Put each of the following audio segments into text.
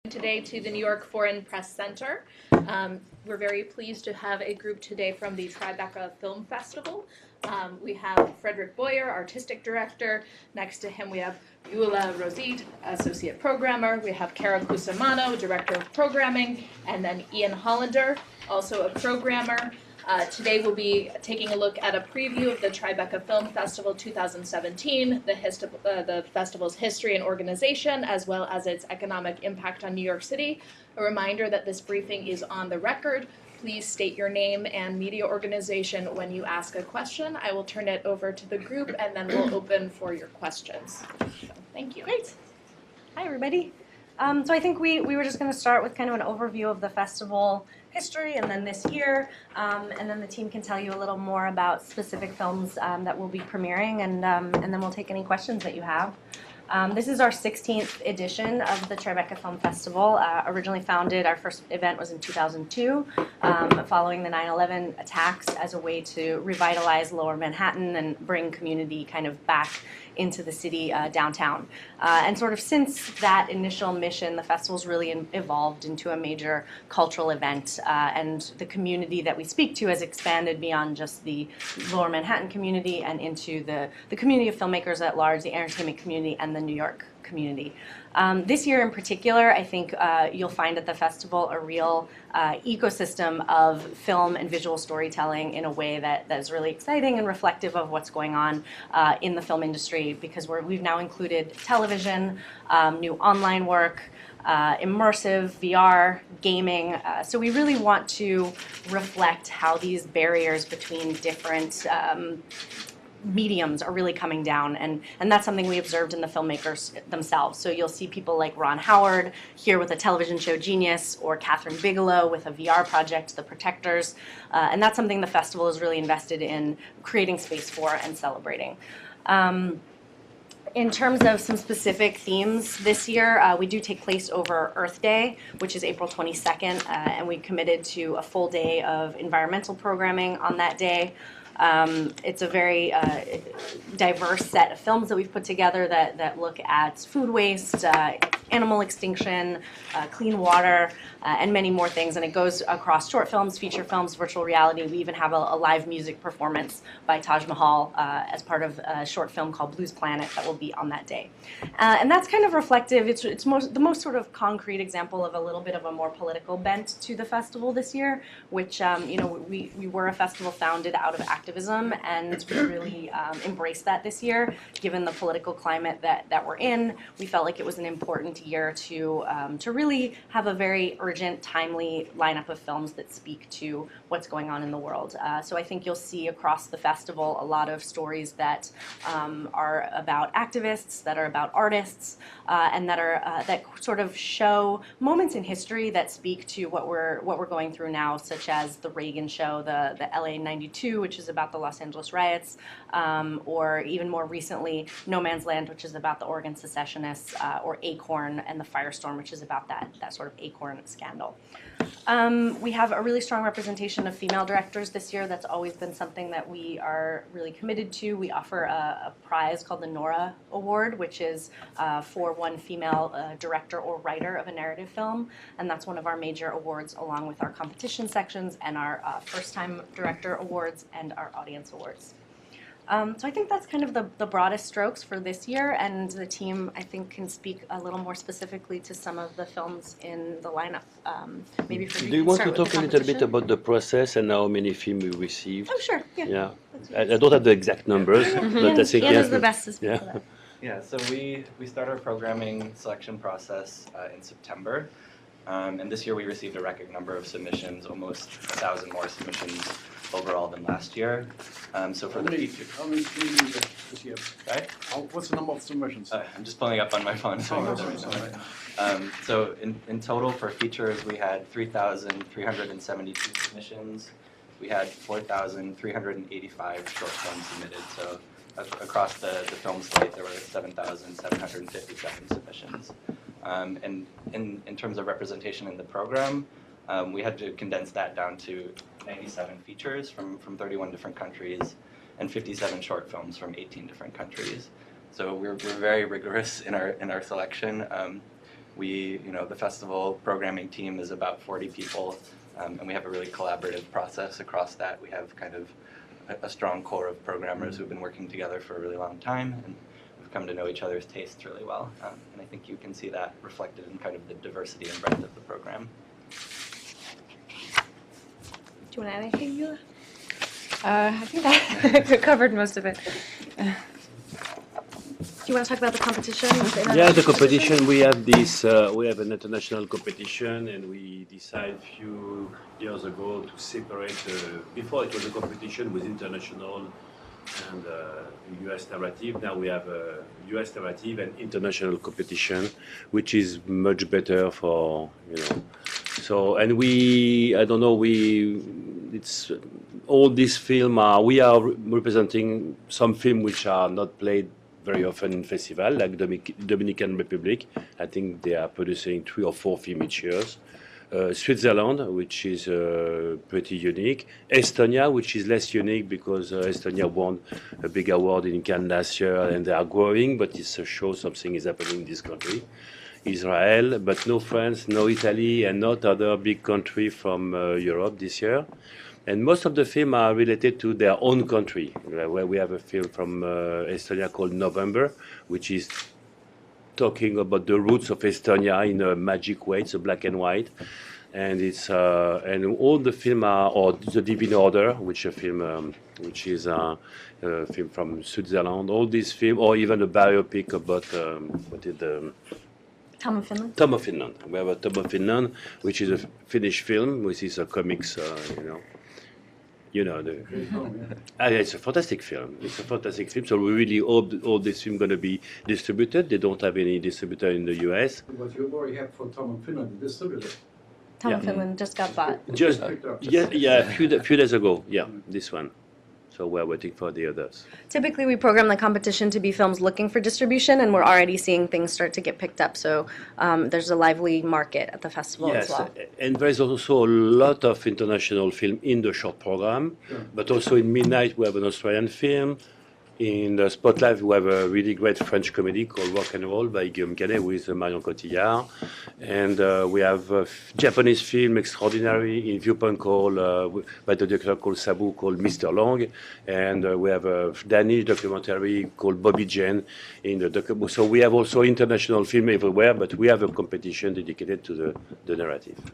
Today to the New York Foreign Press Center. We're very pleased to have a group today from the Tribeca Film Festival. We have Frederick Boyer, Artistic Director. Next to him we have Eula Rosit, Associate Programmer. We have Kara Cusimano, Director of Programming, and then Ian Hollander, also a programmer. Today we'll be taking a look at a preview of the Tribeca Film Festival 2017, the festival's history and organization, as well as its economic impact on New York City. A reminder that this briefing is on the record. Please state your name and media organization when you ask a question. I will turn it over to the group and then we'll open for your questions. So, thank you. Great. Hi, everybody. So I think we were just going to start with kind of an overview of the festival history and then this year, and then the team can tell you a little more about specific films that we'll be premiering, and then we'll take any questions that you have. This is our 16th edition of the Tribeca Film Festival. Originally founded, our first event was in 2002, following the 9/11 attacks, as a way to revitalize Lower Manhattan and bring community kind of back into the city downtown. And sort of since that initial mission, the festival's really evolved into a major cultural event, and the community that we speak to has expanded beyond just the Lower Manhattan community and into the community of filmmakers at large, the entertainment community, and the New York community. This year in particular, I think you'll find at the festival a real ecosystem of film and visual storytelling in a way that is really exciting and reflective of what's going on in the film industry, because we've now included television, new online work, immersive VR, gaming. So we really want to reflect how these barriers between different mediums are really coming down, and that's something we observed in the filmmakers themselves. So you'll see people like Ron Howard here with a television show Genius, or Catherine Bigelow with a VR project, The Protectors, and that's something the festival is really invested in creating space for and celebrating. In terms of some specific themes this year, we do take place over Earth Day, which is April 22nd, and we committed to a full day of environmental programming on that day. It's a very diverse set of films that we've put together that look at food waste, animal extinction, clean water, and many more things. And it goes across short films, feature films, virtual reality. We even have a live music performance by Taj Mahal as part of a short film called Blues Planet that will be on that day. And that's kind of reflective. It's the most sort of concrete example of a little bit of a more political bent to the festival this year, which we were a festival founded out of activism, and we really embraced that this year. Given the political climate that we're in, we felt like it was an important year to really have a very urgent, timely lineup of films that speak to what's going on in the world. So I think you'll see across the festival a lot of stories that are about activists, that are about artists, and that sort of show moments in history that speak to what we're going through now, such as the Reagan show, the LA 92, which is about the Los Angeles riots, or even more recently, No Man's Land, which is about the Oregon secessionists, or Acorn and the Firestorm, which is about that sort of Acorn scandal. We have a really strong representation of female directors this year. That's always been something that we are really committed to. We offer a prize called the Nora Award, which is for one female director or writer of a narrative film, and that's one of our major awards, along with our competition sections and our first-time director awards and our audience awards. So I think that's kind of the broadest strokes for this year, and the team, I think, can speak a little more specifically to some of the films in the lineup. Maybe for you. Do you want to talk a little bit about the process and how many films we received? Oh, sure. Yeah. I don't have the exact numbers, but I think Ian is the best to speak to that. Yeah, so we start our programming selection process in September, and this year we received a record number of submissions, almost 1,000 more submissions overall than last year. So for How many did this year? Sorry? What's the number of submissions? I'm just pulling up on my phone. So in total for features, we had 3,372 submissions. We had 4,385 short films submitted. So across the film slate, there were 7,757 submissions. And in terms of representation in the program, we had to condense that down to 97 features from 31 different countries and 57 short films from 18 different countries. So we're very rigorous in our selection. The festival programming team is about 40 people, and we have a really collaborative process across that. We have kind of a strong core of programmers who've been working together for a really long time, and we've come to know each other's tastes really well. And I think you can see that reflected in kind of the diversity and breadth of the program. Do you want to add anything, Eula? I think I covered most of it. Do you want to talk about the competition? Yeah, the competition, we have an international competition, and we decided a few years ago to separate, before it was a competition with international and US narrative. Now we have a US narrative and international competition, which is much better for, So, and it's all these films we are representing some films which are not played very often in festival, like Dominican Republic. I think they are producing 3 or 4 films each year. Switzerland, which is pretty unique. Estonia, which is less unique because Estonia won a big award in Cannes last year, and they are growing, but it shows something is happening in this country. Israel, but no France, no Italy, and not other big country from Europe this year. And most of the films are related to their own country, where we have a film from Estonia called November, which is talking about the roots of Estonia in a magic way. It's a black and white. And it's and all the film are, or The Divine Order, which is a film from Switzerland. All these films, or even a biopic about Tom of Finland. Tom of Finland. We have a Tom of Finland, which is a Finnish film, which is a comics, it's a fantastic film. It's a fantastic film. So we really hope all this film going to be distributed. They don't have any distributor in the US. But you already have for Tom and Finland distributed. Tom of Finland just got bought. Just a few days ago. Yeah, this one. So we're waiting for the others. Typically, we program the competition to be films looking for distribution, and we're already seeing things start to get picked up. So there's a lively market at the festival as well. And there's also a lot of international film in the short program, but also in Midnight we have an Australian film. In the Spotlight we have a really great French comedy called Rock and Roll by Guillaume Canet with Marion Cotillard. And we have a Japanese film extraordinary in Viewpoint called by the director called Sabu called Mr. Long. And we have a Danish documentary called Bobby Jane in the documentary. So we have also international film everywhere, but we have a competition dedicated to the narrative. Do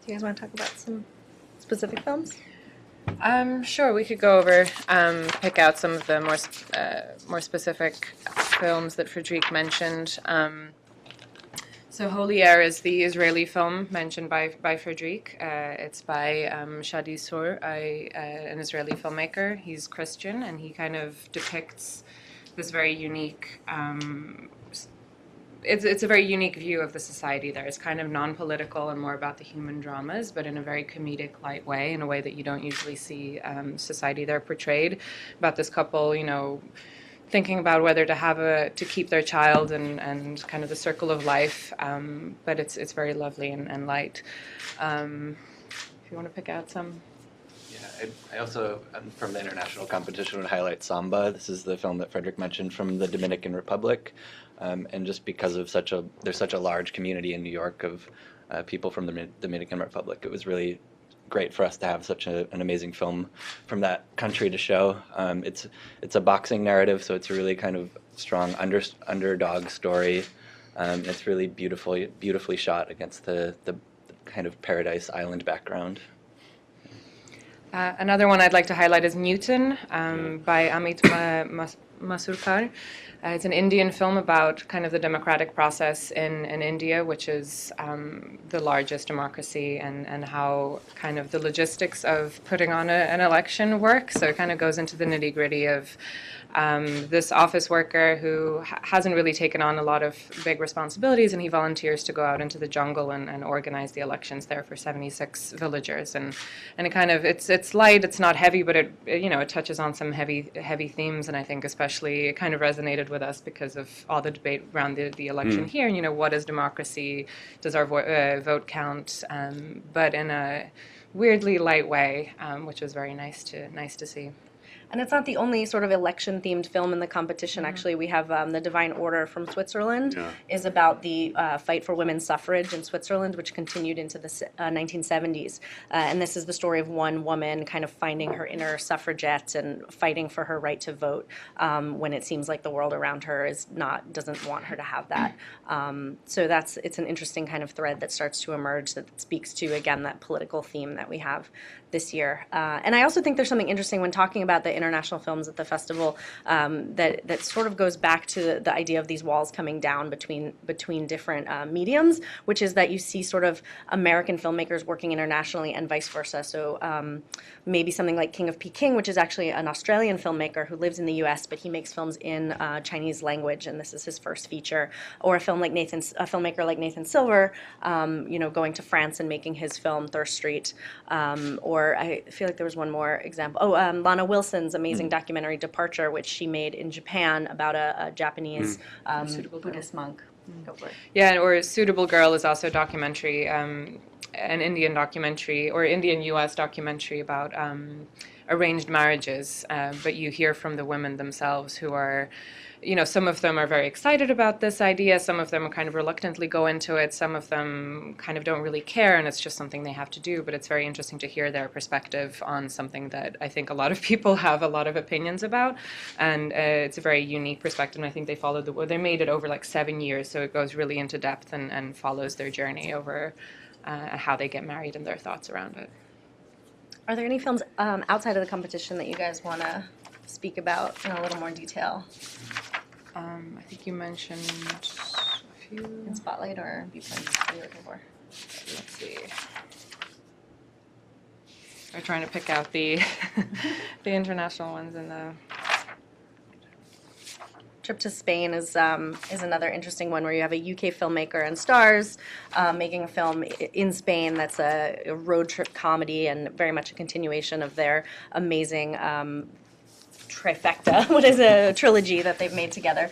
you guys want to talk about some specific films? Sure, we could go over, pick out some of the more specific films that Frédéric mentioned. So Holy Air is the Israeli film mentioned by Frédéric. It's by Shadi Sour, an Israeli filmmaker. He's Christian, and he kind of depicts this very unique it's a very unique view of the society there. It's kind of non-political and more about the human dramas, but in a very comedic, light way, in a way that you don't usually see society there portrayed. About this couple, thinking about whether to keep their child and kind of the circle of life. But it's very lovely and light. If you want to pick out some. Yeah, I also, from the international competition, would highlight Samba. This is the film that Frédéric mentioned from the Dominican Republic. And just because of there's such a large community in New York of people from the Dominican Republic, it was really great for us to have such an amazing film from that country to show. It's a boxing narrative, so it's a really kind of strong underdog story. It's really beautifully shot against the kind of Paradise Island background. Another one I'd like to highlight is Newton by Amit Masurkar. It's an Indian film about kind of the democratic process in India, which is the largest democracy, and how kind of the logistics of putting on an election work. So it kind of goes into the nitty-gritty of this office worker who hasn't really taken on a lot of big responsibilities, and he volunteers to go out into the jungle and organize the elections there for 76 villagers. And it kind of it's light, it's not heavy, but it touches on some heavy themes, and I think especially it kind of resonated with us because of all the debate around the election here. And what is democracy? Does our vote count? But in a weirdly light way, which was very nice to see. And it's not the only sort of election-themed film in the competition. Actually, we have The Divine Order from Switzerland, Yeah. is about the fight for women's suffrage in Switzerland, which continued into the 1970s. And this is the story of one woman kind of finding her inner suffragette and fighting for her right to vote when it seems like the world around her doesn't want her to have that. So it's an interesting kind of thread that starts to emerge that speaks to, again, that political theme that we have this year. And I also think there's something interesting when talking about the international films at the festival that sort of goes back to the idea of these walls coming down between different mediums, which is that you see sort of American filmmakers working internationally and vice versa. So maybe something like King of Peking, which is actually an Australian filmmaker who lives in the U.S., but he makes films in Chinese language, and this is his first feature. Or a filmmaker like Nathan Silver, going to France and making his film Thirst Street. Or I feel like there was one more example. Oh, Lana Wilson's amazing documentary Departure, which she made in Japan about a Japanese Buddhist monk. Go for it. Yeah, or Suitable Girl is also a documentary, an Indian documentary or Indian-U.S. documentary about arranged marriages, but you hear from the women themselves who are, some of them are very excited about this idea, some of them kind of reluctantly go into it, some of them kind of don't really care, and it's just something they have to do, but it's very interesting to hear their perspective on something that I think a lot of people have a lot of opinions about, and it's a very unique perspective, and I think they made it over like 7 years, so it goes really into depth and follows their journey over how they get married and their thoughts around it. Are there any films outside of the competition that you guys want to speak about in a little more detail? I think you mentioned a few. In Spotlight or Viewpoints? What are you looking for? Let's see. We're trying to pick out the the international ones in the. Trip to Spain is another interesting one where you have a UK filmmaker and stars making a film in Spain that's a road trip comedy and very much a continuation of their amazing trifecta, what is a trilogy that they've made together,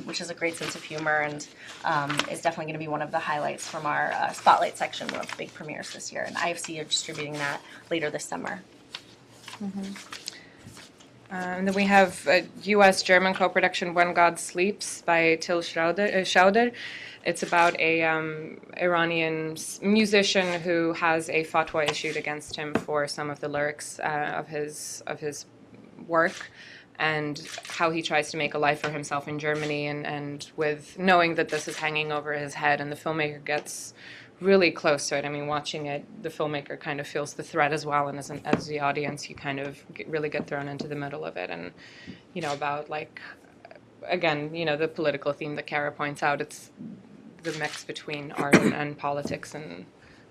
which is a great sense of humor and is definitely going to be one of the highlights from our Spotlight section of big premieres this year. And IFC are distributing that later this summer. Mm-hmm. And then we have a U.S.-German co-production, When God Sleeps, by Till Schauder. It's about a Iranian musician who has a fatwa issued against him for some of the lyrics of his work, and how he tries to make a life for himself in Germany, and with knowing that this is hanging over his head, and the filmmaker gets really close to it. I mean, watching it, the filmmaker kind of feels the threat as well, and as the audience, you kind of really get thrown into the middle of it, and about like, again, the political theme that Kara points out, it's the mix between art and politics, and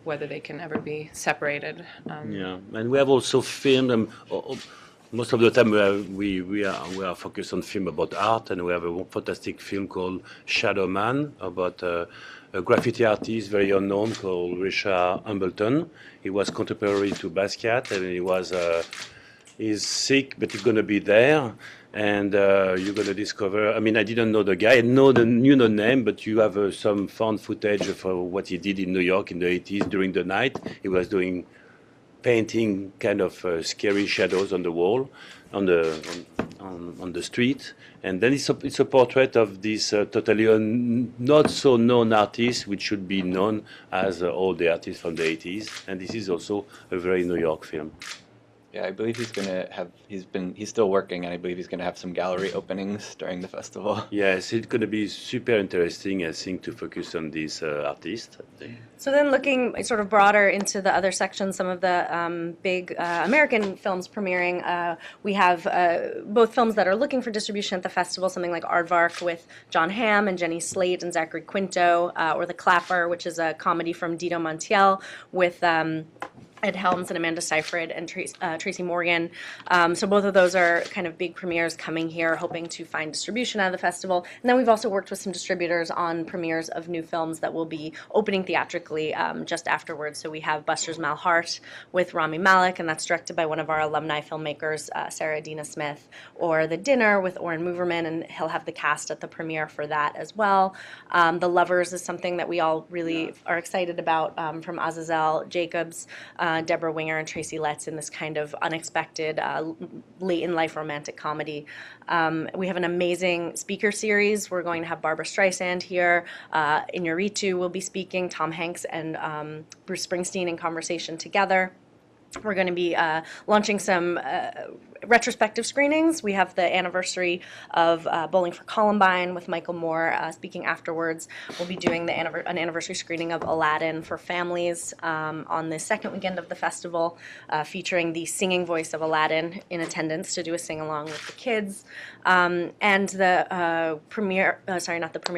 whether they can ever be separated. Yeah, and we have also filmed most of the time we are focused on film about art, and we have a fantastic film called Shadow Man about a graffiti artist very unknown called Richard Hambleton. He was contemporary to Basquiat, and he's sick, but he's going to be there, and you're going to discover. I mean, I didn't know the guy. I knew the name, but you have some found footage of what he did in New York in the 80s during the night. He was doing painting kind of scary shadows on the wall, on the street, and then it's a portrait of this totally not so known artist, which should be known as all the artists from the 80s, and this is also a very New York film. Yeah, I believe he's still working, and I believe he's going to have some gallery openings during the festival. Yes, it's going to be super interesting, I think, to focus on this artist. So then looking sort of broader into the other sections, some of the big American films premiering, we have both films that are looking for distribution at the festival, something like Aardvark with John Hamm and Jenny Slate and Zachary Quinto, or The Clapper, which is a comedy from Dito Montiel with Ed Helms and Amanda Seyfried and Tracy Morgan. So both of those are kind of big premieres coming here, hoping to find distribution out of the festival. And then we've also worked with some distributors on premieres of new films that will be opening theatrically just afterwards. So we have Buster's Malheart with Rami Malek, and that's directed by one of our alumni filmmakers, Sarah Adina Smith, or The Dinner with Oren Moverman, and he'll have the cast at the premiere for that as well. The Lovers is something that we all really are excited about from Azazel Jacobs. Deborah Winger and Tracy Letts in this kind of unexpected, late-in-life romantic comedy. We have an amazing speaker series. We're going to have Barbara Streisand here. Iñárritu will be speaking, Tom Hanks and Bruce Springsteen in conversation together. We're going to be launching some retrospective screenings. We have the anniversary of Bowling for Columbine with Michael Moore speaking afterwards. We'll be doing an anniversary screening of Aladdin for families on the second weekend of the festival, featuring the singing voice of Aladdin in attendance to do a sing-along with the kids. And the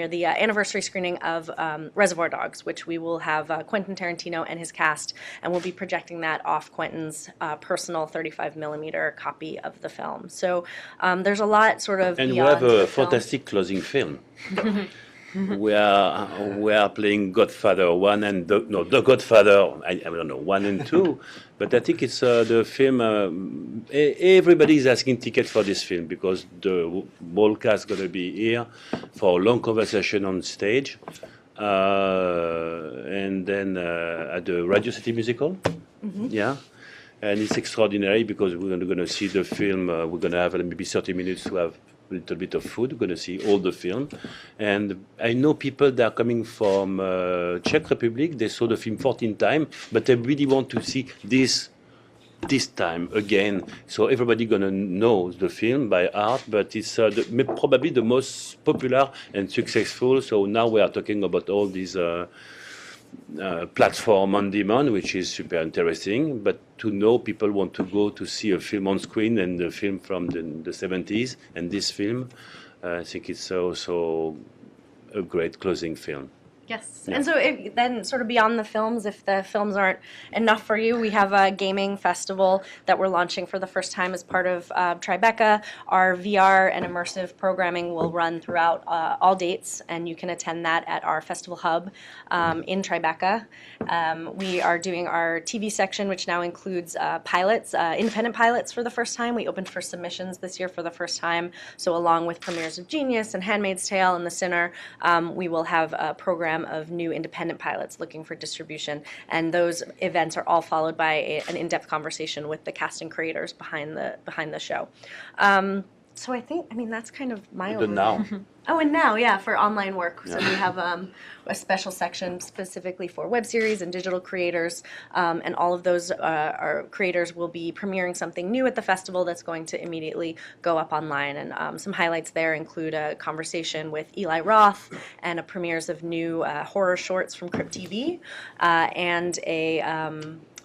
the anniversary screening of Reservoir Dogs, which we will have Quentin Tarantino and his cast, and we'll be projecting that off Quentin's personal 35mm copy of the film. So there's a lot sort of And we beyond have a the film. fantastic closing film. we are playing Godfather 1 and the Godfather, I don't know, 1 and 2, but I think it's the film, everybody is asking tickets for this film because the whole cast is going to be here for a long conversation on stage. And then at the Radio City Musical, yeah. And it's extraordinary because we're going to see the film. We're going to have maybe 30 minutes to have a little bit of food. We're going to see all the film. And I know people that are coming from Czech Republic. They saw the film 14 times, but they really want to see this time again. So everybody going to know the film by heart, but it's probably the most popular and successful. So now we are talking about all these platform on demand, which is super interesting. But to know people want to go to see a film on screen and the film from the 70s and this film, I think it's also a great closing film. Yes, Yeah. and so then sort of beyond the films, if the films aren't enough for you, we have a gaming festival that we're launching for the first time as part of Tribeca. Our VR and immersive programming will run throughout all dates, and you can attend that at our festival hub in Tribeca. We are doing our TV section, which now includes pilots, independent pilots for the first time. We opened for submissions this year for the first time, so along with premieres of Genius and Handmaid's Tale and The Sinner, we will have a program of new independent pilots looking for distribution, and those events are all followed by an in-depth conversation with the cast and creators behind the show. So I mean that's kind of my The overview. now. Oh, and now, yeah, for online work. So we have a special section specifically for web series and digital creators, and all of those creators will be premiering something new at the festival that's going to immediately go up online. And some highlights there include a conversation with Eli Roth and premieres of new horror shorts from Crypt TV, and a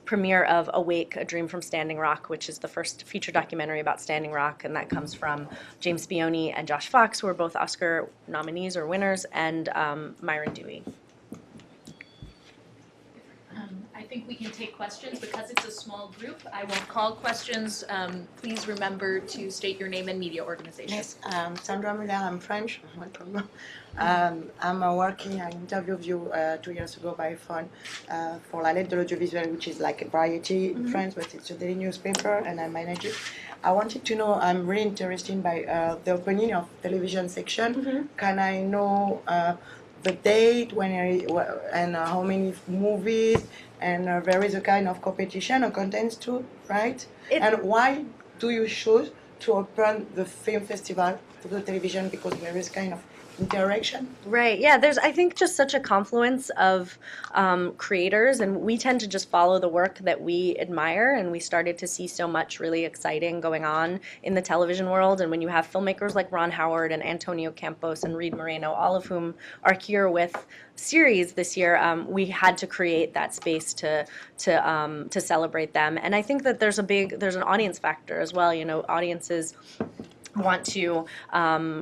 premiere of Awake, A Dream from Standing Rock, which is the first feature documentary about Standing Rock, and that comes from James Spioni and Josh Fox, who are both Oscar nominees or winners, and Myron Dewey. I think we can take questions because it's a small group. I won't call questions. Please remember to state your name and media organization. Yes, Sandra Muller, I'm French. No problem. I'm working, I interviewed you 2 years ago by phone for La Lettre de l'Audiovisuel, which is like a variety in France, but it's a daily newspaper, and I manage it. I wanted to know, I'm really interested by the opening of television section. Can I know the date and how many movies, and there is a kind of competition or contents too, right? And why do you choose to open the film festival to the television? Because there is kind of interaction. Right, yeah, there's I think just such a confluence of creators, and we tend to just follow the work that we admire, and we started to see so much really exciting going on in the television world. And when you have filmmakers like Ron Howard and Antonio Campos and Reed Moreno, all of whom are here with series this year, we had to create that space to celebrate them. And I think that there's an audience factor as well. You know, audiences want to,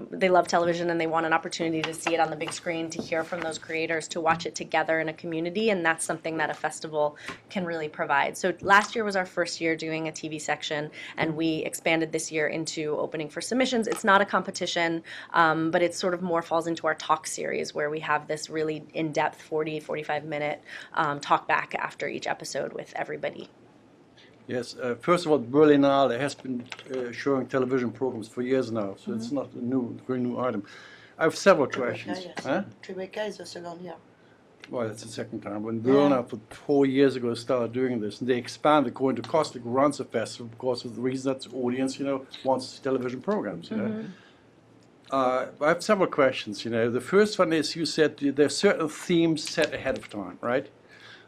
they love television and they want an opportunity to see it on the big screen, to hear from those creators, to watch it together in a community, and that's something that a festival can really provide. So last year was our first year doing a TV section, and we expanded this year into opening for submissions. It's not a competition, but it sort of more falls into our talk series, where we have this really in-depth 45 minute talk back after each episode with everybody. Yes, first of all, Berlinale has been showing television programs for years now, so it's not a very new item. I have several questions. Yes. Huh? Tribeca is the second year. Well, it's the second time. When Berlin, for 4 years ago, started doing this, and they expanded according to Kostik runs the festival because of the reason that the audience, wants to see television programs, I have several questions, The first one is, you said there are certain themes set ahead of time, right?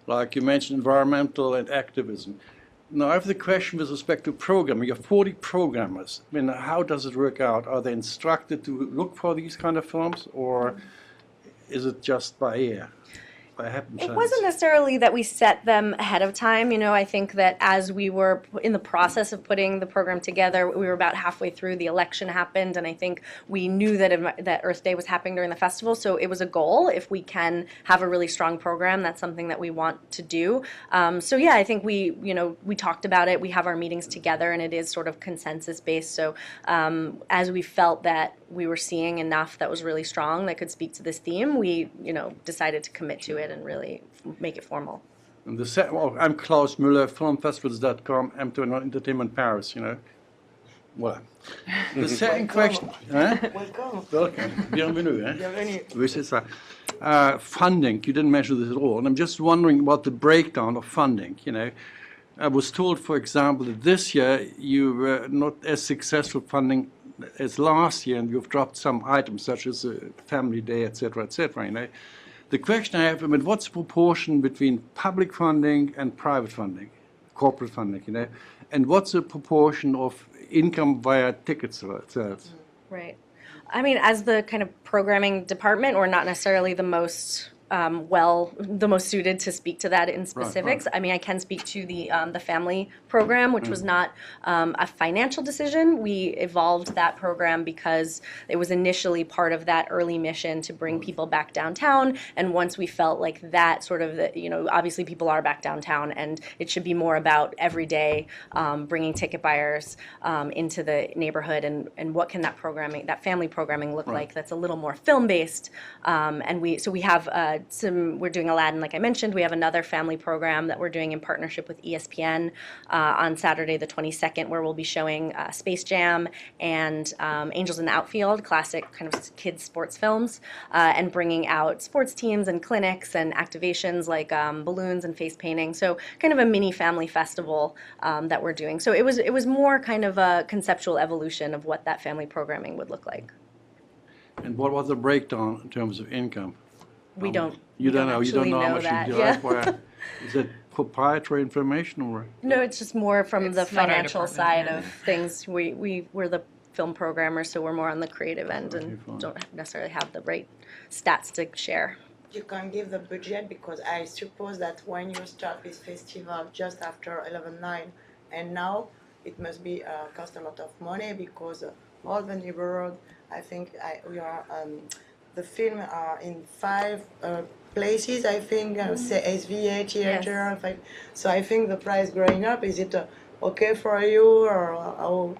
Like you mentioned environmental and activism. Now, I have the question with respect to programming. You have 40 programmers. I mean, how does it work out? Are they instructed to look for these kind of films, or is it just by ear? It wasn't necessarily that we set them ahead of time. I think that as we were in the process of putting the program together, we were about halfway through, the election happened, and I think we knew that Earth Day was happening during the festival, so it was a goal. If we can have a really strong program, that's something that we want to do. So yeah, I think we talked about it. We have our meetings together, and it is sort of consensus-based. So as we felt that we were seeing enough that was really strong that could speak to this theme, we decided to commit to it and really make it formal. And I'm Klaus Müller, filmfestivals.com, M21 Entertainment Paris, Voilà. The second question. Welcome. Welcome. Bienvenue. Bienvenue. Oui, c'est ça. Funding, you didn't mention this at all, and I'm just wondering about the breakdown of funding, I was told, for example, that this year you were not as successful funding as last year, and you've dropped some items such as Family Day, etc., etc., The question I have, what's the proportion between public funding and private funding, corporate funding, and what's the proportion of income via ticket sales? Right. I mean, as the kind of programming department, we're not necessarily the most the most suited to speak to that in specifics. Right. I mean, I can speak to the family program, which was not a financial decision. We evolved that program because it was initially part of that early mission to bring people back downtown. And once we felt like that sort of, obviously people are back downtown, and it should be more about every day bringing ticket buyers into the neighborhood, and what can that family programming look like that's a little more film-based. And we have we're doing Aladdin, like I mentioned. We have another family program that we're doing in partnership with ESPN on Saturday the 22nd, where we'll be showing Space Jam and Angels in the Outfield, classic kind of kids sports films, and bringing out sports teams and clinics and activations like balloons and face painting. So kind of a mini family festival that we're doing. So it was more kind of a conceptual evolution of what that family programming would look like. And what was the breakdown in terms of income? We don't. You don't know. You don't know how much that. you derive. Is it proprietary information, or? No, it's just more from the It's not our financial department, side yeah. of things. We're the film programmers, so we're more on the creative end and fine. don't necessarily have the right stats to share. You can give the budget, because I suppose that when you start this festival just after 11/9, and now it must be cost a lot of money, because all the neighborhood, I think we are. The film are in 5 places, I think, say SVA, theater. Yes. So I think the price growing up, is it okay for you, or how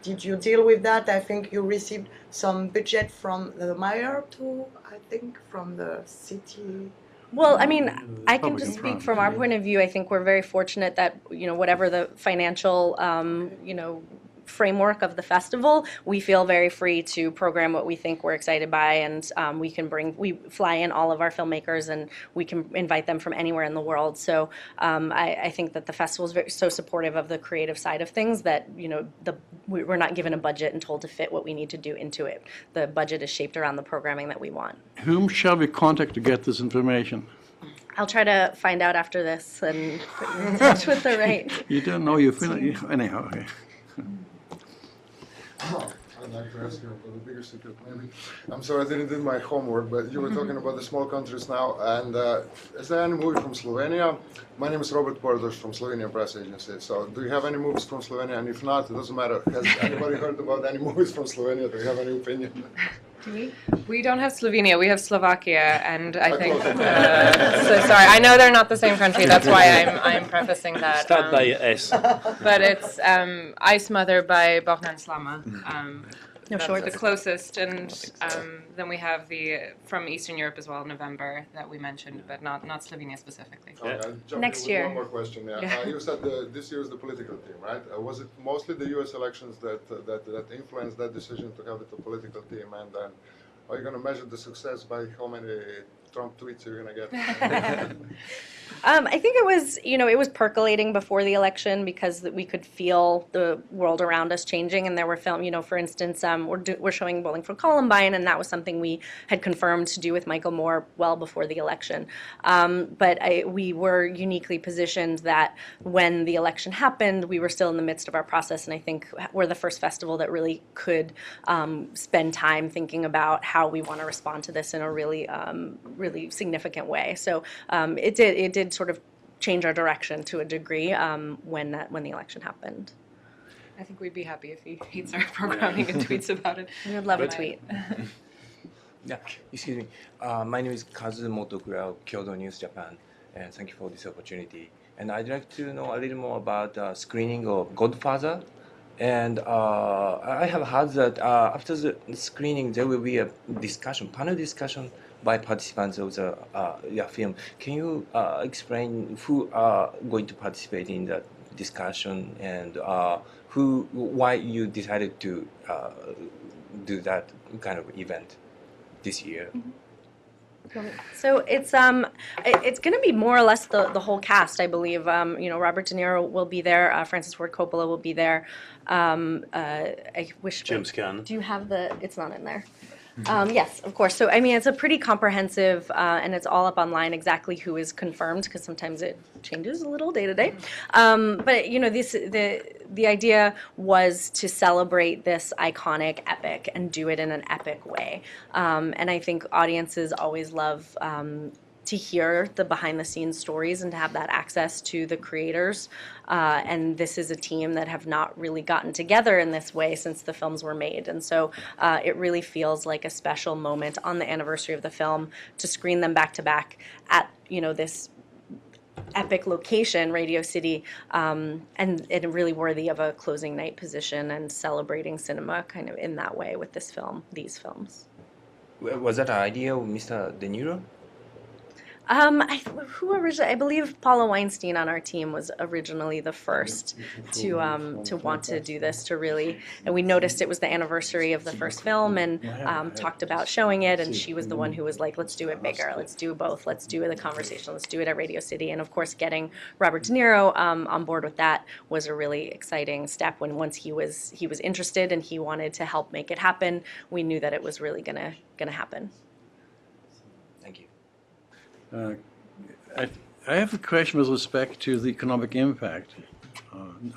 did you deal with that? I think you received some budget from the mayor too, I think, from the city. Well, I mean, I can Public just and speak private, from our yeah. point of view. I think we're very fortunate that, whatever the financial, framework of the festival, we feel very free to program what we think we're excited by, and we fly in all of our filmmakers, and we can invite them from anywhere in the world. So I think that the festival is so supportive of the creative side of things that we're not given a budget and told to fit what we need to do into it. The budget is shaped around the programming that we want. Whom shall we contact to get this information? I'll try to find out after this and put you in touch with the right. You don't know anyhow. Okay. I'd like to ask you about the bigger secret, maybe. I'm sorry I didn't do my homework, but you were talking about the small countries now, and is there any movie from Slovenia? My name is Robert Portos from Slovenia Press Agency. So do you have any movies from Slovenia? And if not, it doesn't matter. Has anybody heard about any movies from Slovenia? Do you have any opinion? We don't have Slovenia, we have Slovakia, and I think, close. so sorry, I know they're not the same country, that's why I'm prefacing that. Start by S. But it's Ice Mother by Bohdan Slama. No That's shorts. the closest, and then we have from Eastern Europe as well, November, that we mentioned, but not Slovenia specifically. Okay, I'll jump Next in with year. One more question. Yeah. Yeah. You said this year is the political team, right? Was it mostly the U.S. elections that influenced that decision to have it a political team? And then are you going to measure the success by how many Trump tweets you're gonna get? I think it was, it was percolating before the election because we could feel the world around us changing, and there were for instance, we're showing Bowling for Columbine, and that was something we had confirmed to do with Michael Moore well before the election. But we were uniquely positioned that when the election happened, we were still in the midst of our process, and I think we're the first festival that really could spend time thinking about how we want to respond to this in a really, really significant way. So it did sort of change our direction to a degree when the election happened. I think we'd be happy if he hates our programming and tweets about it. We would love a tweet. Yeah, excuse me. My name is Kazumoto Kura of Kyoto News Japan, and thank you for this opportunity. And I'd like to know a little more about screening of Godfather. And I have heard that after the screening, there will be a panel discussion by participants of the film. Can you explain who are going to participate in that discussion and why you decided to do that kind of event this year? So it's going to be more or less the whole cast, I believe. Robert De Niro will be there. Francis Ford Coppola will be there. I wish. James Caan. Do you have the? It's not in there. Yes, of course. So, I mean, it's a pretty comprehensive, and it's all up online exactly who is confirmed, because sometimes it changes a little day to day. But, the idea was to celebrate this iconic epic and do it in an epic way. And I think audiences always love to hear the behind-the-scenes stories and to have that access to the creators. And this is a team that have not really gotten together in this way since the films were made. And so it really feels like a special moment on the anniversary of the film to screen them back-to-back at, this epic location, Radio City, and really worthy of a closing night position and celebrating cinema kind of in that way with these films. Was that an idea of Mr. De Niro? I believe Paula Weinstein on our team was originally the first to want to do this, and we noticed it was the anniversary of the first film and talked about showing it, and she was the one who was like, let's do it bigger, let's do both, let's do the conversation, let's do it at Radio City. And of course getting Robert De Niro on board with that was a really exciting step. Once he was interested and he wanted to help make it happen, we knew that it was really gonna happen. Thank you. I have a question with respect to the economic impact.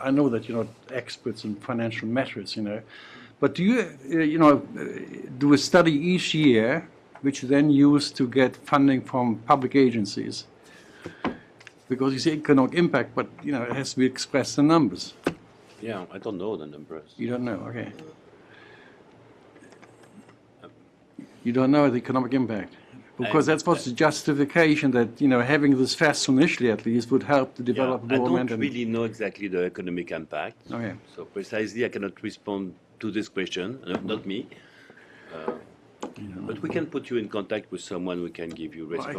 I know that you're not experts in financial metrics, but do you, do a study each year, which you then use to get funding from public agencies? Because you say economic impact, but it has to be expressed in numbers. Yeah, I don't know the numbers. You don't know, okay. You don't know the economic impact. Because that's what's the justification that, having this festival initially at least would help to develop government. I don't really know exactly the economic impact. Okay. So precisely I cannot respond to this question, not me. But we can put you in contact with someone who can give you response.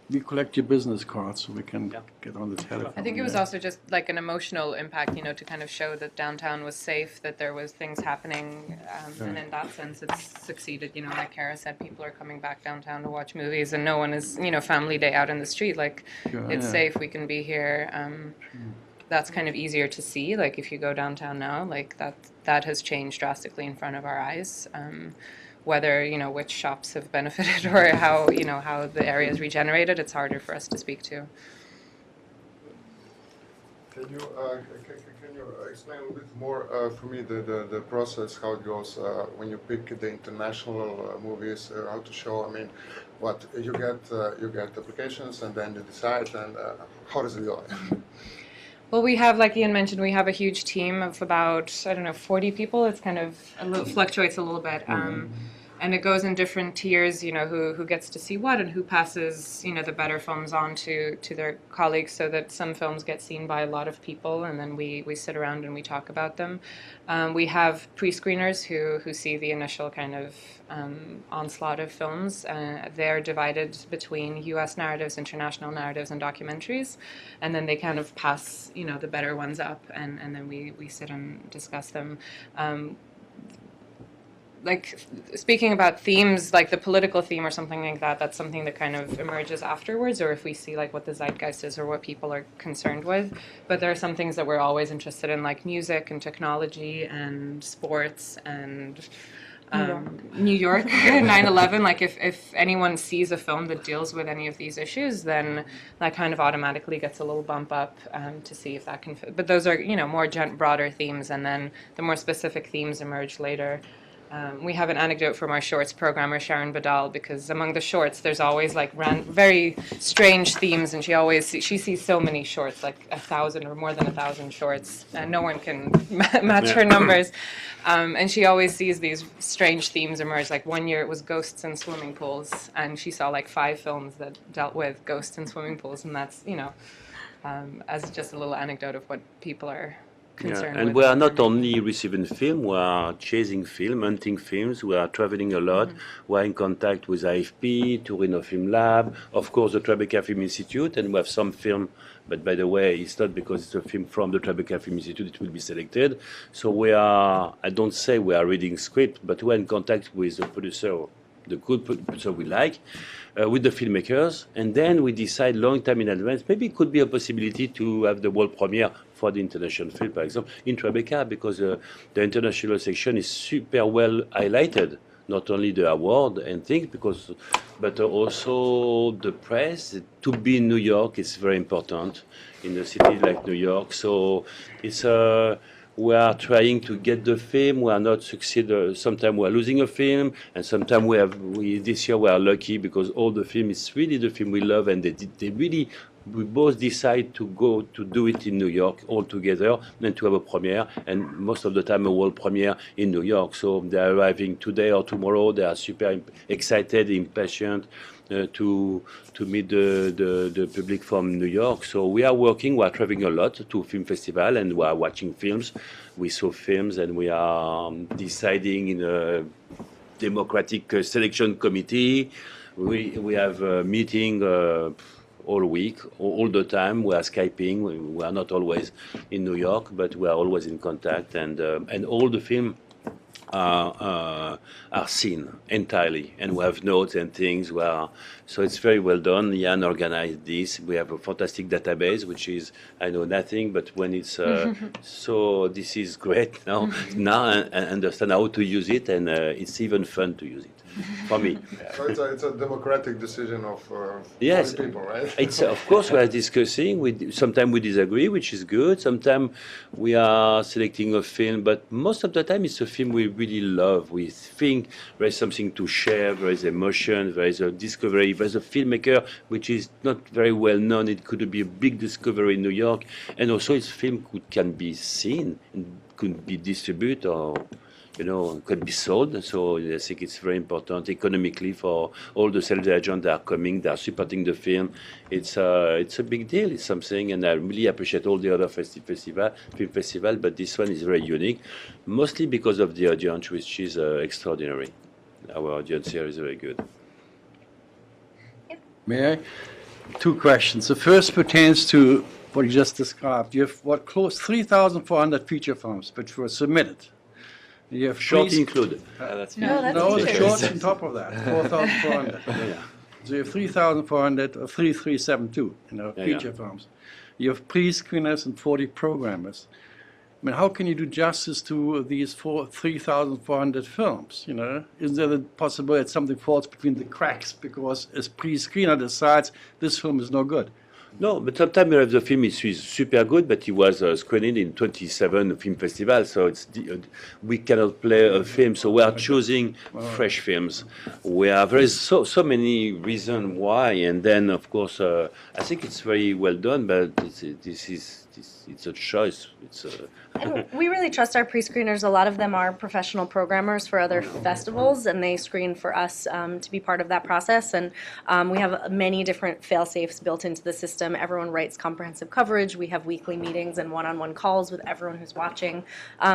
We collect your business cards so we can get on the telephone. I think it was also just like an emotional impact, to kind of show that downtown was safe, that there was things happening, and in that sense it's succeeded. Like Kara said, people are coming back downtown to watch movies, and no one is, family day out in the street. Like, it's safe, we can be here. That's kind of easier to see. Like, if you go downtown now, like that has changed drastically in front of our eyes. Whether which shops have benefited or how how the area is regenerated, it's harder for us to speak to. Can you explain a little bit more for me the process, how it goes when you pick the international movies, how to show? I mean, what you get applications and then you decide, and how does it go? Well, we have, like Ian mentioned, we have a huge team of about 40 people. It's kind of fluctuates a little bit. And it goes in different tiers, who gets to see what and who passes, the better films on to their colleagues, so that some films get seen by a lot of people, and then we sit around and we talk about them. We have pre-screeners who see the initial kind of onslaught of films. They're divided between U.S. narratives, international narratives, and documentaries, and then they kind of pass, the better ones up, and then we sit and discuss them. like speaking about themes, like the political theme or something like that, that's something that kind of emerges afterwards, or if we see like what the zeitgeist is or what people are concerned with. But there are some things that we're always interested in, like music and technology and sports and New York 9/11. Like if anyone sees a film that deals with any of these issues, then that kind of automatically gets a little bump up to see if that can fit. But those are, you know, more broader themes, and then the more specific themes emerge later. We have an anecdote from our shorts programmer, Sharon Badal, because among the shorts, there's always like very strange themes, and she sees so many shorts, like 1,000 or more than 1,000 shorts, and no one can match her numbers. And she always sees these strange themes emerge. Like one year it was ghosts in swimming pools, and she saw like 5 films that dealt with ghosts in swimming pools, and that's, you know, as just a little anecdote of what people are concerned with. And we are not only receiving film, we are chasing film, hunting films, we are traveling a lot, we are in contact with IFP, Torino Film Lab, of course the Tribeca Film Institute, and we have some film, but by the way, it's not because it's a film from the Tribeca Film Institute, it will be selected. So we are, I don't say we are reading script, but we are in contact with the producer, the good producer we like, with the filmmakers, and then we decide long time in advance, maybe it could be a possibility to have the world premiere for the international film, for example, in Tribeca, because the international section is super well highlighted, not only the award and things, but also the press. To be in New York is very important, in a city like New York, so it's we are trying to get the film. We are not succeed. Sometimes we are losing a film, and sometimes this year we are lucky because all the film is really the film we love, and we both decide to go to do it in New York all together and to have a premiere, and most of the time a world premiere in New York. So they are arriving today or tomorrow. They are super excited, impatient to meet the public from New York. So we are working, we are traveling a lot to film festival, and we are watching films. We saw films, and we are deciding in a democratic selection committee. We have a meeting all week, all the time. We are Skyping. We are not always in New York, but we are always in contact, and all the film are seen entirely, and we have notes and things. So it's very well done. Jan organized this. We have a fantastic database, which is, I know nothing, but when it's so this is great now. Now I understand how to use it, and it's even fun to use it for me. So it's a democratic decision of Yes, people, right? It's of course we are discussing. Sometimes we disagree, which is good. Sometimes we are selecting a film, but most of the time it's a film we really love. We think there is something to share. There is emotion. There is a discovery. There is a filmmaker which is not very well known. It could be a big discovery in New York, and also its film can be seen, and could be distributed, or could be sold. So I think it's very important economically for all the sales agents that are coming, that are supporting the film. It's a big deal. It's something, and I really appreciate all the other film festival, but this one is very unique, mostly because of the audience, which is extraordinary. Our audience here is very good. May I? 2 questions. The first pertains to what you just described. You have close 3,400 feature films which were submitted. You have Short included. No, that's the features. shorts on top of that, 4,400. Yeah. So you have 3,400 or 3,372, feature films. You have pre-screeners and 40 programmers. I mean, how can you do justice to these 3,400 films? Is there the possibility that something falls between the cracks because a pre-screener decides this film is no good? No, but sometimes the film is super good, but it was screened in 27 film festivals, so we cannot play a film. So we are choosing fresh films. There is so many reasons why, and then of course I think it's very well done, but it's a choice. And we really trust our pre-screeners. A lot of them are professional programmers for other festivals, and they screen for us to be part of that process. And we have many different fail-safes built into the system. Everyone writes comprehensive coverage. We have weekly meetings and one-on-one calls with everyone who's watching.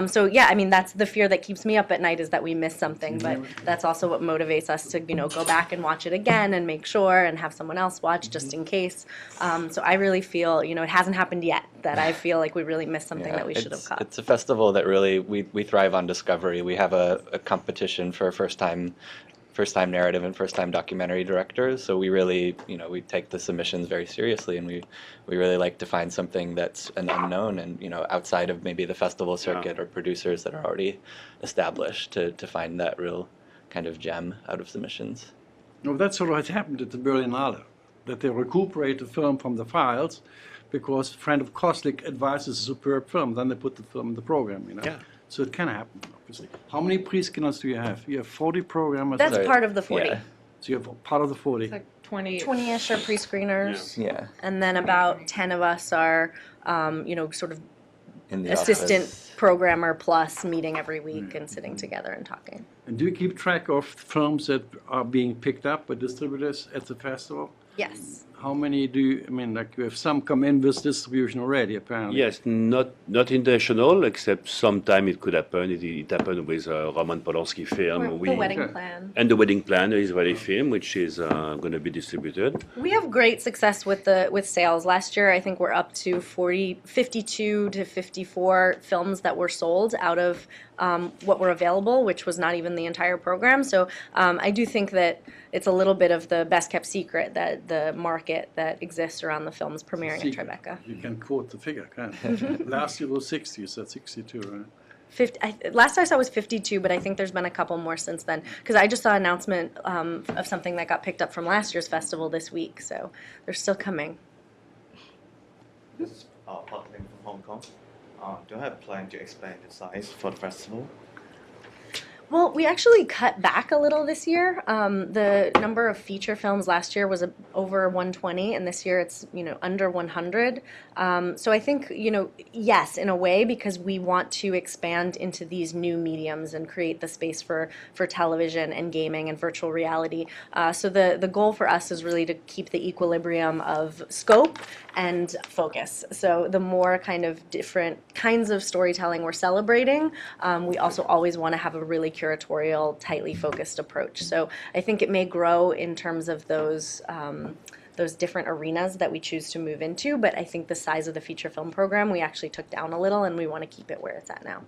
So yeah, I mean, that's the fear that keeps me up at night, is that we miss something. But that's also what motivates us to go back and watch it again and make sure, and have someone else watch just in case. So I really feel it hasn't happened yet that that I feel like we really missed something Yeah, that we should have caught. It's a festival that really we thrive on discovery. We have a competition for first time narrative and first time documentary directors. So we really, we take the submissions very seriously, and we really like to find something that's an unknown and, outside of maybe the festival circuit or producers that are already established to find that real kind of gem out of submissions. No, that's sort of what happened at the Berlinale, that they recuperate the film from the files because a friend of Koslik advises a superb film, then they put the film in the program, Yeah. So it can happen, obviously. How many pre-screeners do you have? You have 40 programmers? That's Right. part of the 40. Yeah. So you have part of the 40. It's like 20. 20-ish are pre-screeners, Yeah. and then about 10 of us are, sort of In the assistant office. programmer plus meeting every week and sitting together and talking. And do you keep track of films that are being picked up by distributors at the festival? Yes. How many do you, you have some come in with distribution already, apparently. Yes, not intentional, except sometime it could happen. It happened with a Roman Polanski film. The Wedding Plan. And The Wedding Plan, Israeli film, which is going to be distributed. We have great success with sales. Last year, I think we're up to 52 to 54 films that were sold out of what were available, which was not even the entire program. So I do think that it's a little bit of the best kept secret, that the market that exists around the films premiering at Secret. Tribeca. You can quote the figure, can't you? Last year was 60, you said 62, right? Last I saw was 52, but I think there's been a couple more since then. Because I just saw an announcement of something that got picked up from last year's festival this week, so they're still coming. This is Park Ling from Hong Kong. Do I have a plan to expand the size for the festival? Well, we actually cut back a little this year. The number of feature films last year was over 120, and this year it's under 100. So I think yes, in a way, because we want to expand into these new mediums and create the space for television and gaming and virtual reality. So the goal for us is really to keep the equilibrium of scope and focus. So the more kind of different kinds of storytelling we're celebrating, we also always want to have a really curatorial, tightly focused approach. So I think it may grow in terms of those different arenas that we choose to move into, but I think the size of the feature film program we actually took down a little, and we want to keep it where it's at now.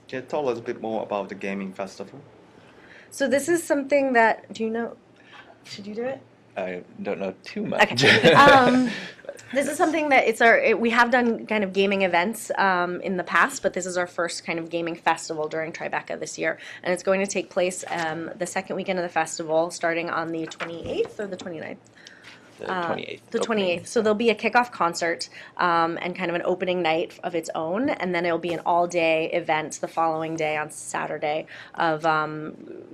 Can you tell us a bit more about the gaming festival? So this is something that, do you know, should you do it? I don't know too much. Okay. This is something that we have done kind of gaming events in the past, but this is our first kind of gaming festival during Tribeca this year. And it's going to take place the second weekend of the festival, starting on the 28th or the 29th? The 28th. The 28th. So there'll be a kickoff concert and kind of an opening night of its own, and then it'll be an all-day event the following day on Saturday of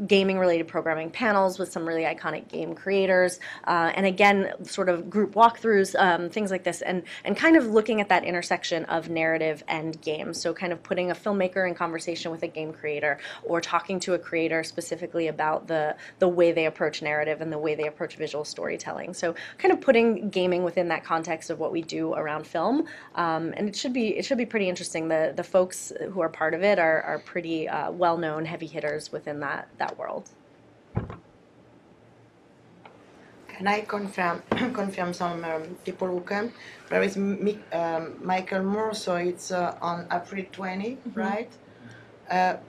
gaming-related programming panels with some really iconic game creators, and again, sort of group walkthroughs, things like this, and kind of looking at that intersection of narrative and game. So kind of putting a filmmaker in conversation with a game creator, or talking to a creator specifically about the way they approach narrative and the way they approach visual storytelling. So kind of putting gaming within that context of what we do around film, and it should be pretty interesting. The folks who are part of it are pretty well-known heavy hitters within that world. Can I confirm some people who come? There is Michael Moore, so it's on April 20, right?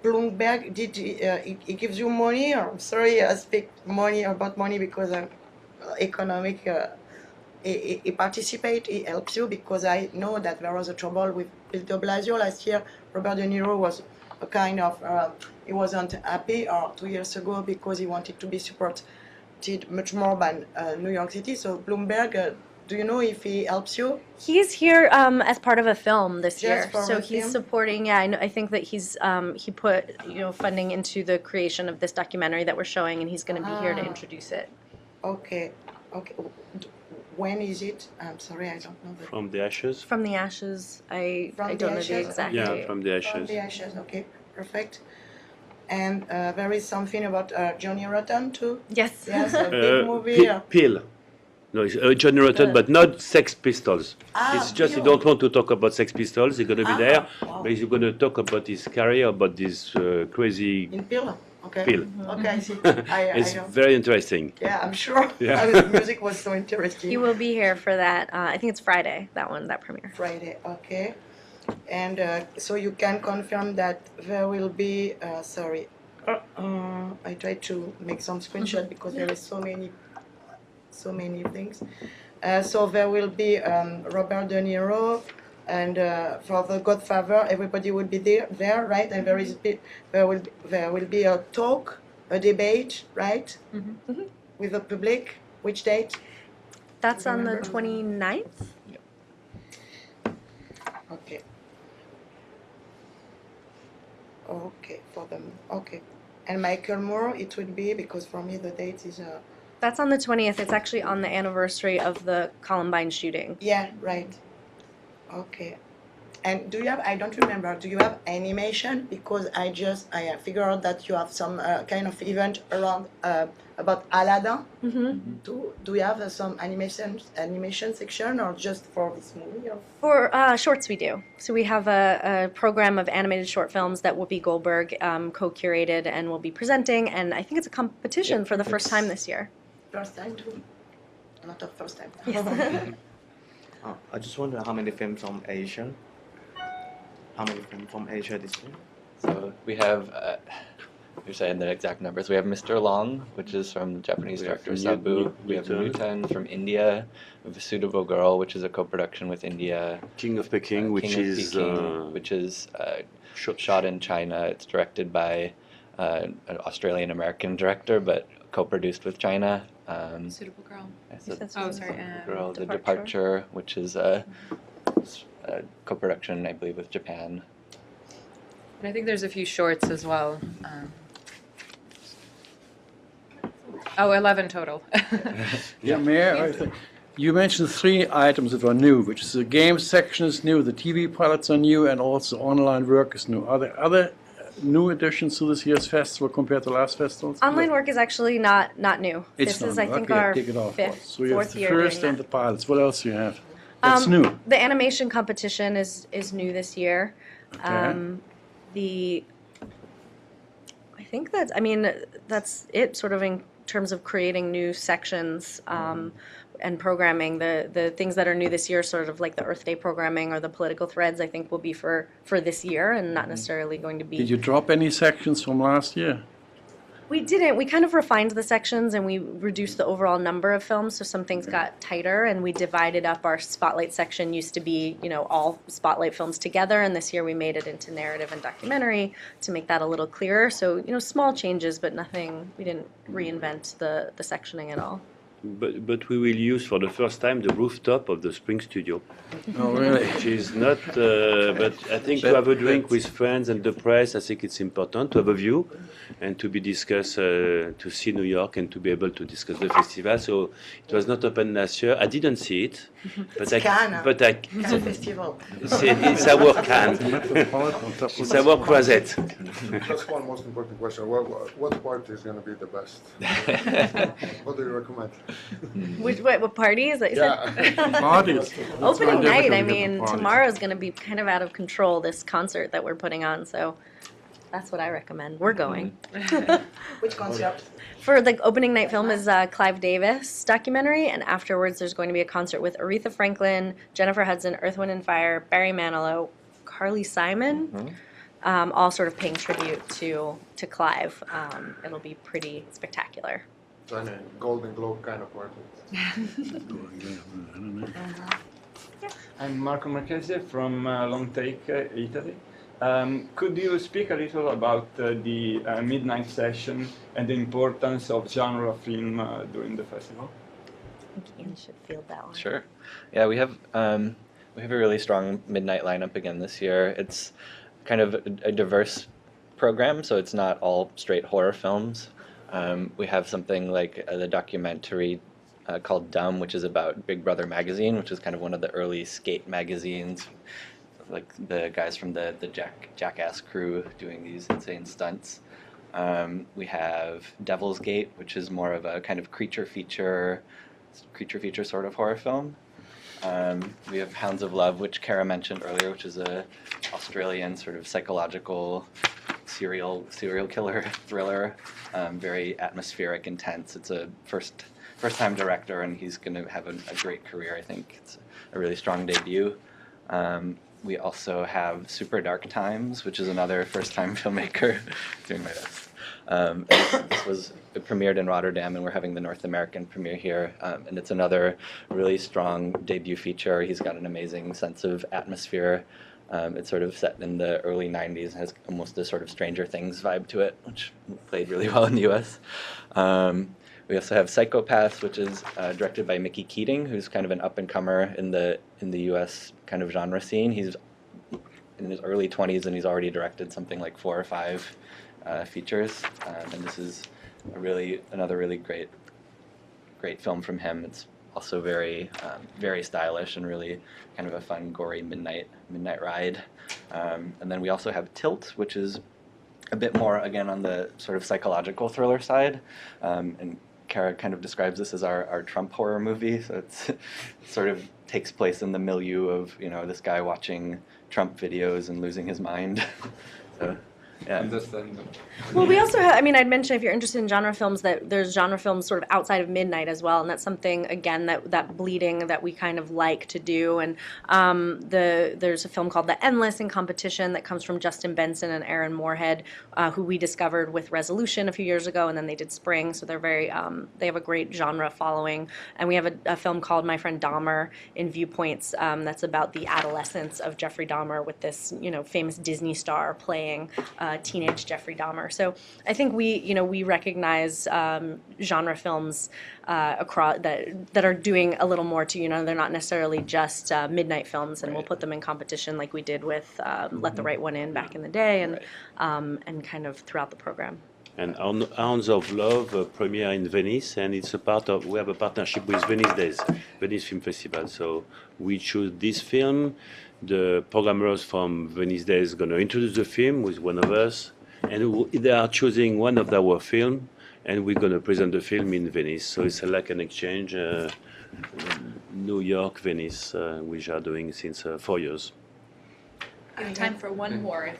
Bloomberg, did he gives you money? Or I'm sorry, I speak about money because economic. He participate, he helps you, because I know that there was a trouble with Bill de Blasio last year. Robert De Niro was a kind of he wasn't happy 2 years ago because he wanted to be supported much more than New York City. So Bloomberg, do you know if he helps you? He's here as part of a film this Just year, for so a he's film? supporting. Yeah, I think that he put funding into the creation of this documentary that we're showing, and he's going to be here to introduce it. Okay. When is it? I'm sorry, I don't know. From the Ashes? From the Ashes, I From the don't know the Ashes, exact Yeah, date. from the From Ashes. the Ashes, okay, perfect. And there is something about Johnny Rotten too. Yes. Yes, a big movie. Peel. No, it's Johnny Rotten, but not Sex Pistols. It's just he Peel. don't want to talk about Sex Pistols. He's going to be there, Wow. but he's going to talk about his career, about this crazy In Peel? Okay. Phil. Okay, I see. It's I know. very interesting. Yeah, I'm sure. Yeah. The music was so interesting. He will be here for that. I think it's Friday. That premiere. Friday, okay. And so you can confirm that there will be, sorry, I tried to make some screenshot because there is so many things. So there will be Robert De Niro, and for the Godfather, everybody will be there, right? And there will be a talk, a debate, right? With the public. Which date? That's on the Remember? 29th. Okay. Okay, for them. Okay. And Michael Moore, it would be, because for me the date is That's on the 20th. It's actually on the anniversary of the Columbine shooting. yeah, right. Okay. And do you have, I don't remember, do you have animation? Because I figured out that you have some kind of event around about Aladdin. Do you have some animation section, or just for this movie? Or? For shorts, we do. So we have a program of animated short films that Whoopi Goldberg co-curated and will be presenting, and I think it's a competition for the first time this year. First time too? Not the first time. Yes. I just wonder how many films from Asia? How many films from Asia this year? So we have, you're saying the exact numbers. We have Mr. Long, which is from Japanese We have director New- Sabu. We have Newton. Newton from India. We have A Suitable Girl, which is a co-production with India. King of Peking, which King of is Peking, which is shot shot in China. It's directed by an Australian-American director, but co-produced with China. Suitable Girl. I said Oh, sorry, Girl, The Departure. Departure, which is a co-production, I believe, with Japan. And I think there's a few shorts as well. 11 total. Yeah, Mayor, I think, you mentioned 3 items that are new, which is the game section is new, the TV pilots are new, and also online work is new. Are there other new additions to this year's festival compared to last festivals? Online work is actually not new. It's This not is, I new. think, Okay, our take it off. fifth, So you have fourth the year first doing and that. the pilots. What else do you have? That's new. The animation competition is new this year. Okay. I think that's it, sort of in terms of creating new sections and programming. The things that are new this year, sort of like the Earth Day programming or the political threads, I think will be for this year and not necessarily going to be. Did you drop any sections from last year? We didn't. We kind of refined the sections and we reduced the overall number of films, so some things got tighter, and we divided up our spotlight section. Used to be, all spotlight films together, and this year we made it into narrative and documentary to make that a little clearer. So, small changes, but nothing, we didn't reinvent the sectioning at all. But we will use for the first time the rooftop of the Spring Studio, Oh, really? which is not. But I think to have a drink with friends and the press, I think it's important to have a view and to be discussed, to see New York and to be able to discuss the festival. So it was not open last year. I didn't see it, but Cannes. it's a festival. it's our can. It's our croisette. Just one most important question. What party is going to be the best? What do you recommend? What party is it? Yeah. Parties. Opening night, I difficult to get mean, the parties. tomorrow's going to be kind of out of control, this concert that we're putting on, so that's what I recommend. We're going. Which concert? For the opening night film is Clive Davis documentary, and afterwards there's going to be a concert with Aretha Franklin, Jennifer Hudson, Earth, Wind & Fire, Barry Manilow, Carly Simon, all sort of paying tribute to Clive. It'll be pretty spectacular. So any Golden Globe kind of party? I'm Marco Marchese from Long Take, Italy. Could you speak a little about the midnight session and the importance of genre film during the festival? I think Ian should field that one. Sure. Yeah, we have a really strong midnight lineup again this year. It's kind of a diverse program, so it's not all straight horror films. We have something like the documentary called Dumb, which is about Big Brother magazine, which is kind of one of the early skate magazines, like the guys from the Jackass crew doing these insane stunts. We have Devil's Gate, which is more of a kind of creature feature sort of horror film. We have Hounds of Love, which Kara mentioned earlier, which is a Australian sort of psychological serial killer thriller, very atmospheric, intense. It's a first time director, and he's going to have a great career. I think it's a really strong debut. We also have Super Dark Times, which is another first time filmmaker doing my best. This was it premiered in Rotterdam, and we're having the North American premiere here. And it's another really strong debut feature. He's got an amazing sense of atmosphere. It's sort of set in the early 90s and has almost a sort of Stranger Things vibe to it, which played really well in the US. We also have Psychopaths, which is directed by Mickey Keating, who's kind of an up-and-comer in the US kind of genre scene. He's in his early 20s, and he's already directed something like 4 or 5 features. And this is another really great film from him. It's also very stylish and really kind of a fun, gory midnight ride. And then we also have Tilt, which is a bit more, again, on the sort of psychological thriller side. And Kara kind of describes this as our Trump horror movie. So it sort of takes place in the milieu of, this guy watching Trump videos and losing his mind. So, yeah. Well, we also have, I'd mention if you're interested in genre films that there's genre films sort of outside of midnight as well, and that's something, again, that bleeding that we kind of like to do. And there's a film called The Endless in competition that comes from Justin Benson and Aaron Moorhead, who we discovered with Resolution a few years ago, and then they did Spring, so they're they have a great genre following. And we have a film called My Friend Dahmer in Viewpoints that's about the adolescence of Jeffrey Dahmer with this, famous Disney star playing teenage Jeffrey Dahmer. So I think we recognize genre films across that are doing a little more to, they're not necessarily just midnight films, and we'll put them in competition like we did with Let the Right One In back in the day, and kind of throughout the program. And Hounds of Love premiere in Venice, and it's we have a partnership with Venice Film Festival. So we choose this film. The programmers from Venice Days are going to introduce the film with one of us, and they are choosing one of our film, and we're going to present the film in Venice. So it's like an exchange, New York, Venice, which are doing since 4 years. We have time for one more.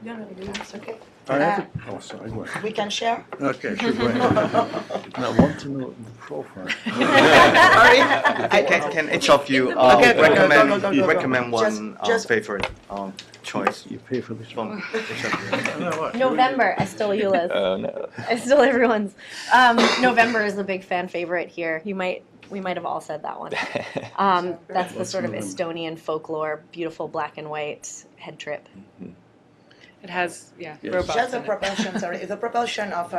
No, it's okay. Sorry. Go ahead. We can share. Okay, sure. Go ahead. I want to know the profile. Sorry. Can each of you Okay, recommend one Just- favorite choice You pay for this from one. each of you? November, I stole Eula's. Oh, no. I stole everyone's. November is a big fan favorite here. We might have all said that one. That's the sort of Estonian folklore, beautiful black and white head trip. It has, Yes. robots Just the in it. propulsion, sorry, the propulsion of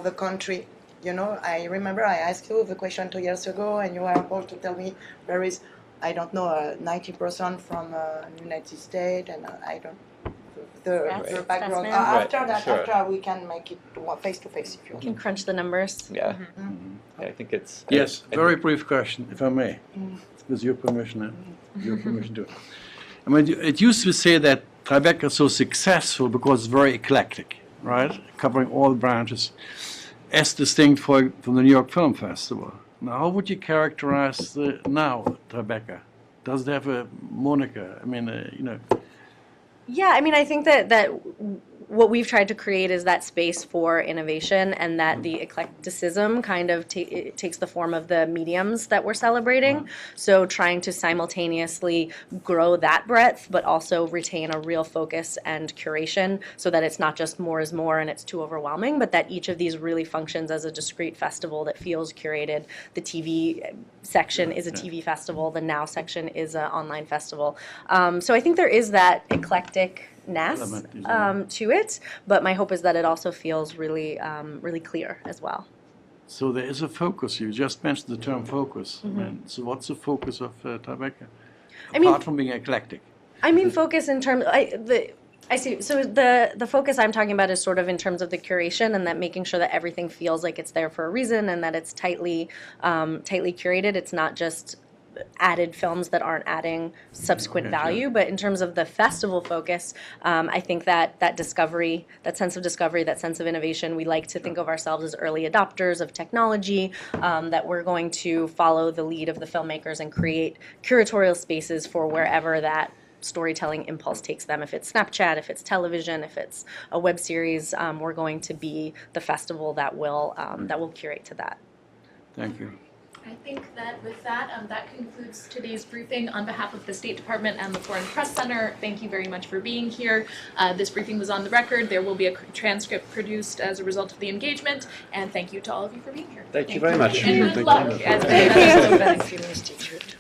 the country. I remember I asked you the question 2 years ago, and you were able to tell me there is, I don't know, 90% from United States, and I don't. The background. assessment. After we can make it face to face if you You want. can crunch the numbers. Yeah. Yeah, I think it's... Yes, I very brief question, if I may, with your permission. Your permission to. It used to say that Tribeca is so successful because it's very eclectic, right? Covering all branches, as distinct from the New York Film Festival. Now, how would you characterize Tribeca? Does it have a moniker? Yeah, I think that what we've tried to create is that space for innovation, and that the eclecticism kind of it takes the form of the mediums that we're celebrating. So trying to simultaneously grow that breadth, but also retain a real focus and curation, so that it's not just more is more and it's too overwhelming, but that each of these really functions as a discrete festival that feels curated. The TV section is a TV festival. The Now section is an online festival. So I think there is that eclectic to it, but my hope is that it also feels really clear as well. So there is a focus. You just mentioned the term focus. So what's the focus of Tribeca? Apart from being eclectic. Focus in terms. I see. So the focus I'm talking about is sort of in terms of the curation, and that making sure that everything feels like it's there for a reason, and that it's tightly curated. It's not just added films that aren't adding subsequent value, but in terms of the festival focus, I think that discovery, that sense of discovery, that sense of innovation, we like to think of ourselves as early adopters of technology, that we're going to follow the lead of the filmmakers and create curatorial spaces for wherever that storytelling impulse takes them. If it's Snapchat, if it's television, if it's a web series, we're going to be the festival that will curate to that. Thank you. I think that with that, that concludes today's briefing. On behalf of the State Department and the Foreign Press Center, thank you very much for being here. This briefing was on the record. There will be a transcript produced as a result of the engagement, and thank you to all of you for being here. Thank you very much. And good luck as Thank you, Institute.